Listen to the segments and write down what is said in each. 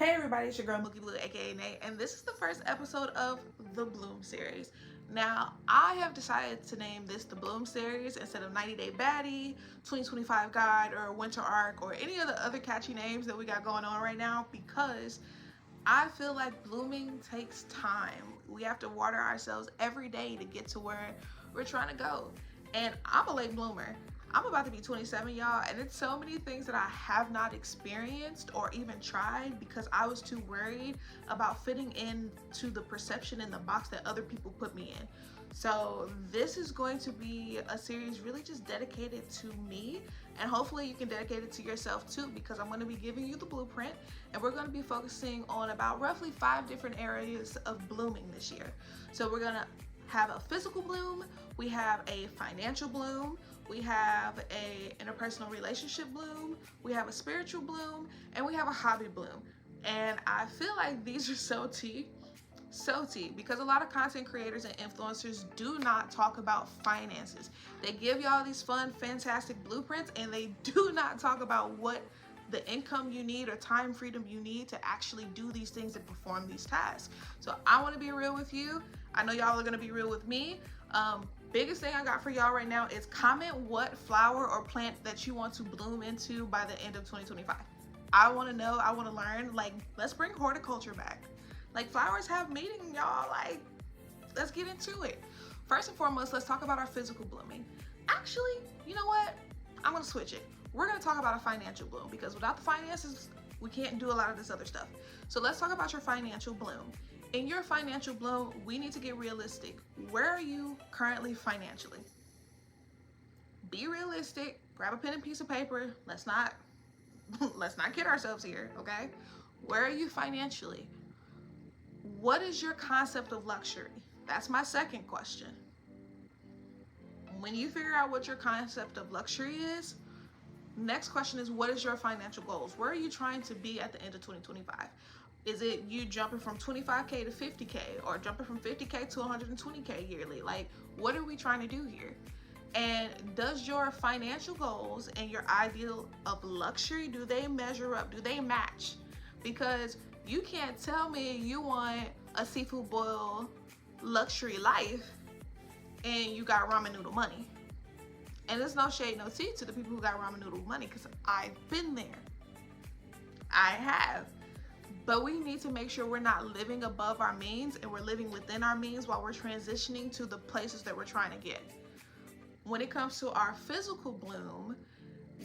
Hey everybody, it's your girl Mookie Blue, aka Nate, and this is the first episode of the Bloom series. Now, I have decided to name this the Bloom series instead of 90 Day Baddie, 2025 Guide, or Winter Arc, or any of the other catchy names that we got going on right now because I feel like blooming takes time. We have to water ourselves every day to get to where we're trying to go. And I'm a late bloomer. I'm about to be 27, y'all, and it's so many things that I have not experienced or even tried because I was too worried about fitting into the perception in the box that other people put me in. So this is going to be a series really just dedicated to me, and hopefully you can dedicate it to yourself too, because I'm going to be giving you the blueprint and we're going to be focusing on about roughly 5 different areas of blooming this year. So we're going to have a physical bloom, we have a financial bloom, we have a interpersonal relationship bloom, we have a spiritual bloom, and we have a hobby bloom. And I feel like these are so tea because a lot of content creators and influencers do not talk about finances. They give y'all these fun, fantastic blueprints, and they do not talk about what the income you need or time freedom you need to actually do these things and perform these tasks. So I want to be real with you. I know y'all are going to be real with me. Biggest thing I got for y'all right now is comment what flower or plant that you want to bloom into by the end of 2025. I want to know, I want to learn. Like, let's bring horticulture back. Like, flowers have meaning, y'all. Like, let's get into it. First and foremost, let's talk about our physical blooming. Actually, you know what? I'm gonna switch it. We're gonna talk about a financial bloom because without the finances, we can't do a lot of this other stuff. So let's talk about your financial bloom. In your financial bloom, we need to get realistic. Where are you currently financially? Be realistic. Grab a pen and piece of paper. Let's not kid ourselves here, okay? Where are you financially? What is your concept of luxury? That's my second question. When you figure out what your concept of luxury is, next question is, what is your financial goals? Where are you trying to be at the end of 2025? Is it you jumping from 25K to 50K or jumping from 50K to 120K yearly? Like, what are we trying to do here? And does your financial goals and your ideal of luxury, do they measure up? Do they match? Because you can't tell me you want a seafood boil luxury life and you got ramen noodle money. And there's no shade, no tea to the people who got ramen noodle money because I've been there. I have. But we need to make sure we're not living above our means and we're living within our means while we're transitioning to the places that we're trying to get. When it comes to our physical bloom,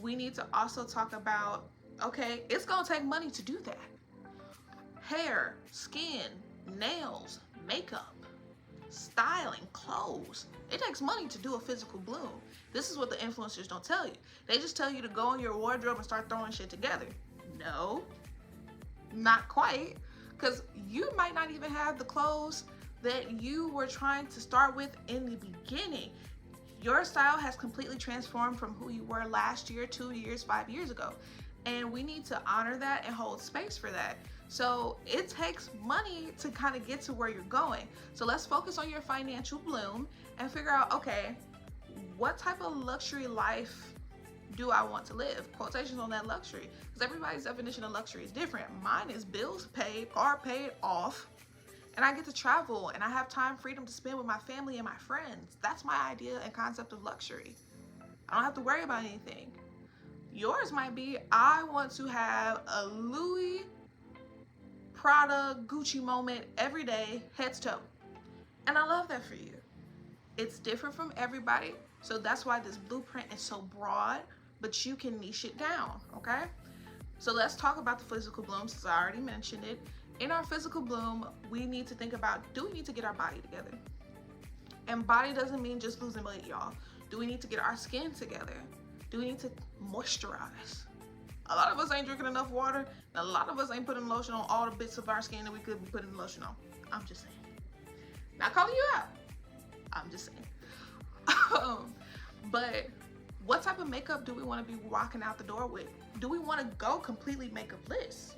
we need to also talk about, okay, it's gonna take money to do that. Hair, skin, nails, makeup, styling, clothes. It takes money to do a physical bloom. This is what the influencers don't tell you. They just tell you to go in your wardrobe and start throwing shit together. No, not quite, because you might not even have the clothes that you were trying to start with in the beginning. Your style has completely transformed from who you were last year, 2 years, 5 years ago. And we need to honor that and hold space for that. So it takes money to kind of get to where you're going. So let's focus on your financial bloom and figure out, okay, what type of luxury life do I want to live? Quotations on that luxury, because everybody's definition of luxury is different. Mine is bills paid, car paid off, and I get to travel and I have time freedom to spend with my family and my friends. That's my idea and concept of luxury. I don't have to worry about anything. Yours might be, I want to have a Louis, Prada, Gucci moment every day, head to toe. And I love that for you. It's different from everybody. So that's why this blueprint is so broad, but you can niche it down, okay? So let's talk about the physical bloom, since I already mentioned it. In our physical bloom, we need to think about, do we need to get our body together? And body doesn't mean just losing weight, y'all. Do we need to get our skin together? Do we need to moisturize? A lot of us ain't drinking enough water, and a lot of us ain't putting lotion on all the bits of our skin that we could be putting lotion on. I'm just saying. Not calling you out. I'm just saying. But what type of makeup do we want to be walking out the door with? Do we want to go completely makeup-less?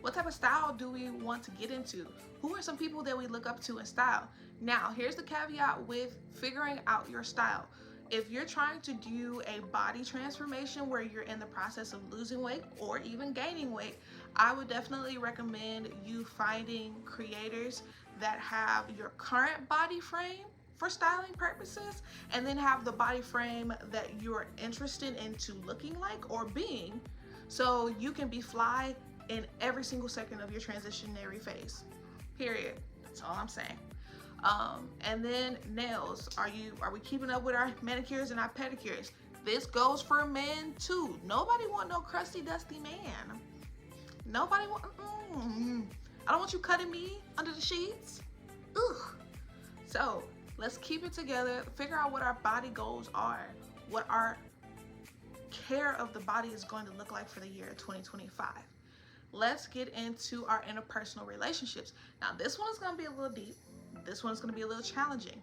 What type of style do we want to get into? Who are some people that we look up to in style? Now, here's the caveat with figuring out your style. If you're trying to do a body transformation where you're in the process of losing weight or even gaining weight, I would definitely recommend you finding creators that have your current body frame for styling purposes, and then have the body frame that you're interested into looking like or being, so you can be fly in every single second of your transitionary phase. Period. That's all I'm saying. And then nails. Are we keeping up with our manicures and our pedicures? This goes for men too. Nobody want no crusty, dusty man. Nobody want. I don't want you cutting me under the sheets. Ugh. So let's keep it together. Figure out what our body goals are. What our care of the body is going to look like for the year 2025. Let's get into our interpersonal relationships. Now, this one is going to be a little deep. This one's going to be a little challenging.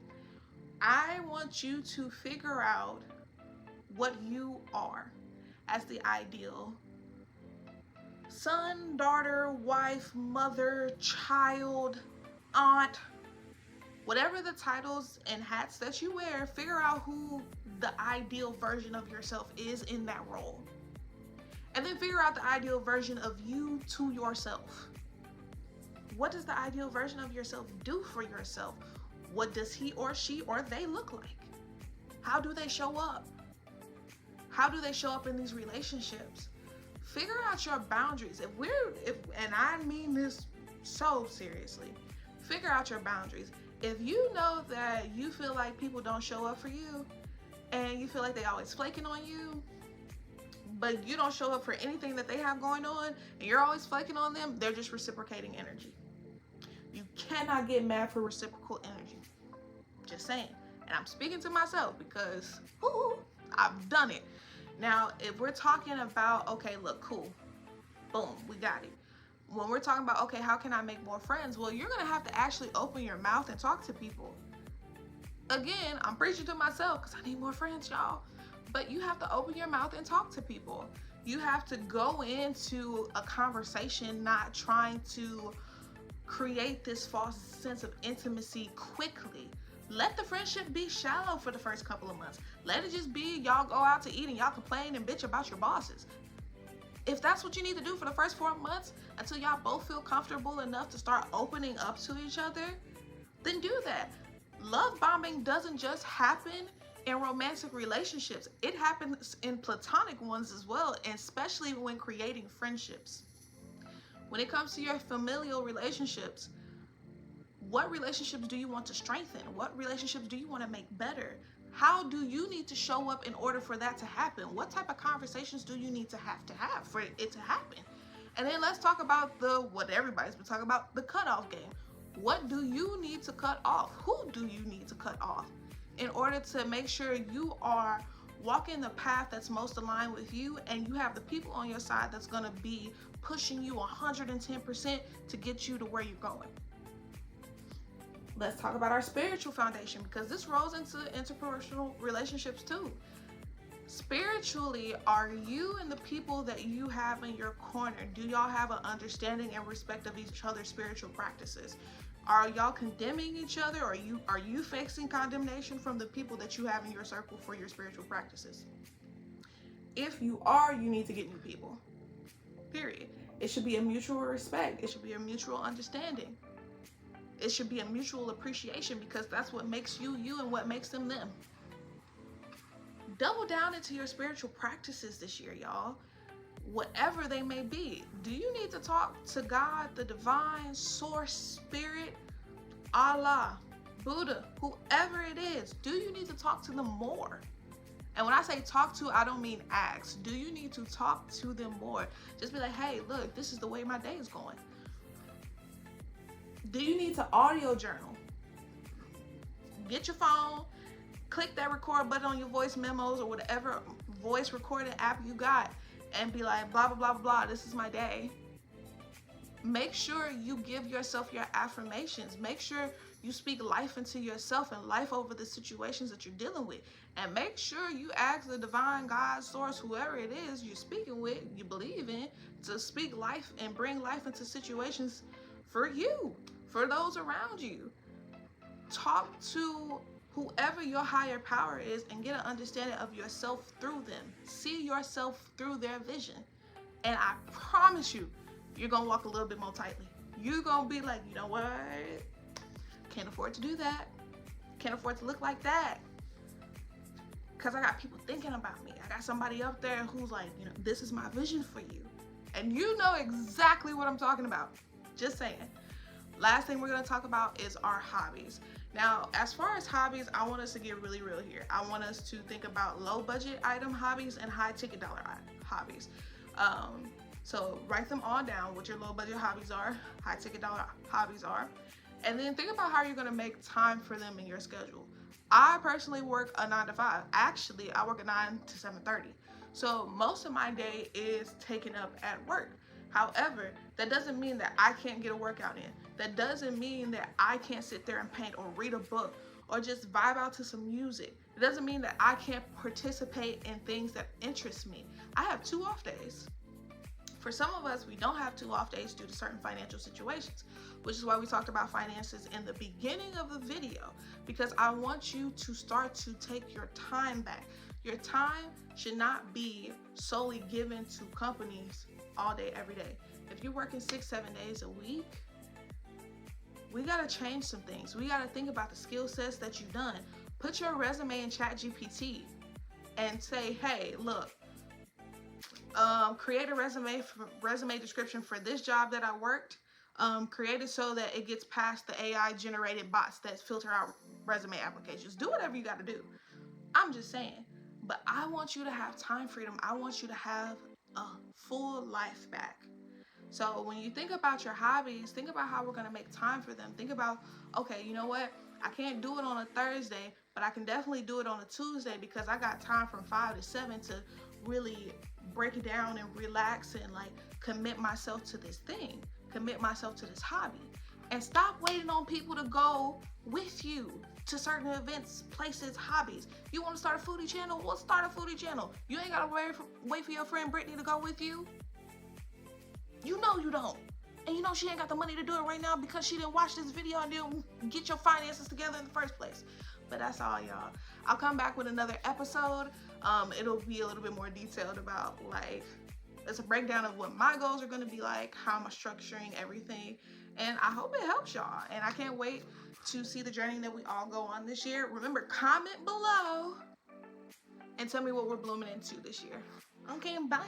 I want you to figure out what you are as the ideal son, daughter, wife, mother, child, aunt, whatever the titles and hats that you wear. Figure out who the ideal version of yourself is in that role. And then figure out the ideal version of you to yourself. What does the ideal version of yourself do for yourself? What does he or she or they look like? How do they show up? How do they show up in these relationships? Figure out your boundaries. And I mean this so seriously, figure out your boundaries. If you know that you feel like people don't show up for you, and you feel like they always flaking on you, but you don't show up for anything that they have going on, and you're always flaking on them, they're just reciprocating energy. You cannot get mad for reciprocal energy. Just saying. And I'm speaking to myself because I've done it. Now, if we're talking about, okay, look, cool, boom, we got it. When we're talking about, okay, how can I make more friends? Well, you're gonna have to actually open your mouth and talk to people. Again, I'm preaching to myself because I need more friends, y'all. But you have to open your mouth and talk to people. You have to go into a conversation not trying to create this false sense of intimacy quickly. Let the friendship be shallow for the first couple of months. Let it just be y'all go out to eat and y'all complain and bitch about your bosses. If that's what you need to do for the first 4 months until y'all both feel comfortable enough to start opening up to each other, then do that. Love bombing doesn't just happen in romantic relationships. It happens in platonic ones as well, and especially when creating friendships. When it comes to your familial relationships, what relationships do you want to strengthen? What relationships do you want to make better? How do you need to show up in order for that to happen? What type of conversations do you need to have for it to happen? And then let's talk about what everybody's been talking about, the cutoff game. What do you need to cut off? Who do you need to cut off in order to make sure you are walking the path that's most aligned with you, and you have the people on your side that's going to be pushing you 110% to get you to where you're going? Let's talk about our spiritual foundation, because this rolls into interpersonal relationships too. Spiritually, are you and the people that you have in your corner, do y'all have an understanding and respect of each other's spiritual practices? Are y'all condemning each other, or are you facing condemnation from the people that you have in your circle for your spiritual practices? If you are, you need to get new people. Period. It should be a mutual respect. It should be a mutual understanding. It should be a mutual appreciation, because that's what makes you you and what makes them them. Double down into your spiritual practices this year, y'all. Whatever they may be. Do you need to talk to God, the divine source, spirit, Allah, Buddha, whoever it is? Do you need to talk to them more? And when I say talk to, I don't mean ask. Do you need to talk to them more? Just be like, hey, look, this is the way my day is going. Do you need to audio journal? Get your phone, click that record button on your voice memos or whatever voice recording app you got, and be like, blah, blah, blah, blah, this is my day. Make sure you give yourself your affirmations. Make sure you speak life into yourself and life over the situations that you're dealing with. And make sure you ask the divine God, source, whoever it is you're speaking with, you believe in, to speak life and bring life into situations for you, for those around you. Talk to whoever your higher power is and get an understanding of yourself through them. See yourself through their vision. And I promise you, you're gonna walk a little bit more tightly. You're gonna be like, you know what? Can't afford to do that. Can't afford to look like that. Because I got people thinking about me. I got somebody up there who's like, you know, this is my vision for you. And you know exactly what I'm talking about. Just saying. Last thing we're going to talk about is our hobbies. Now, as far as hobbies, I want us to get really real here. I want us to think about low budget item hobbies and high ticket dollar hobbies. So write them all down, what your low budget hobbies are, high ticket dollar hobbies are, and then think about how you're going to make time for them in your schedule. I personally work a 9 to 5. Actually, I work a 9 to 7:30. So most of my day is taken up at work. However, that doesn't mean that I can't get a workout in. That doesn't mean that I can't sit there and paint or read a book or just vibe out to some music. It doesn't mean that I can't participate in things that interest me. I have 2 off days. For some of us, we don't have 2 off days due to certain financial situations, which is why we talked about finances in the beginning of the video, because I want you to start to take your time back. Your time should not be solely given to companies all day, every day. If you're working 6-7 days a week, we gotta change some things. We gotta think about the skill sets that you've done. Put your resume in ChatGPT and say, hey, look, create a resume description for this job that I worked. Create it so that it gets past the AI generated bots that filter out resume applications. Do whatever you got to do. I'm just saying. But I want you to have time freedom. I want you to have a full life back. So when you think about your hobbies, think about how we're going to make time for them. Think about, okay, you know what? I can't do it on a Thursday, but I can definitely do it on a Tuesday because I got time from 5 to 7 to really break it down and relax and like commit myself to this thing, commit myself to this hobby. And stop waiting on people to go with you to certain events, places, hobbies. You want to start a foodie channel? Well, start a foodie channel. You ain't got to wait for your friend Brittany to go with you. You know you don't. And you know she ain't got the money to do it right now because she didn't watch this video and didn't get your finances together in the first place. But that's all, y'all. I'll come back with another episode. It'll be a little bit more detailed about like, it's a breakdown of what my goals are going to be like, how am I structuring everything. And I hope it helps y'all. And I can't wait to see the journey that we all go on this year. Remember, comment below and tell me what we're blooming into this year. Okay, bye.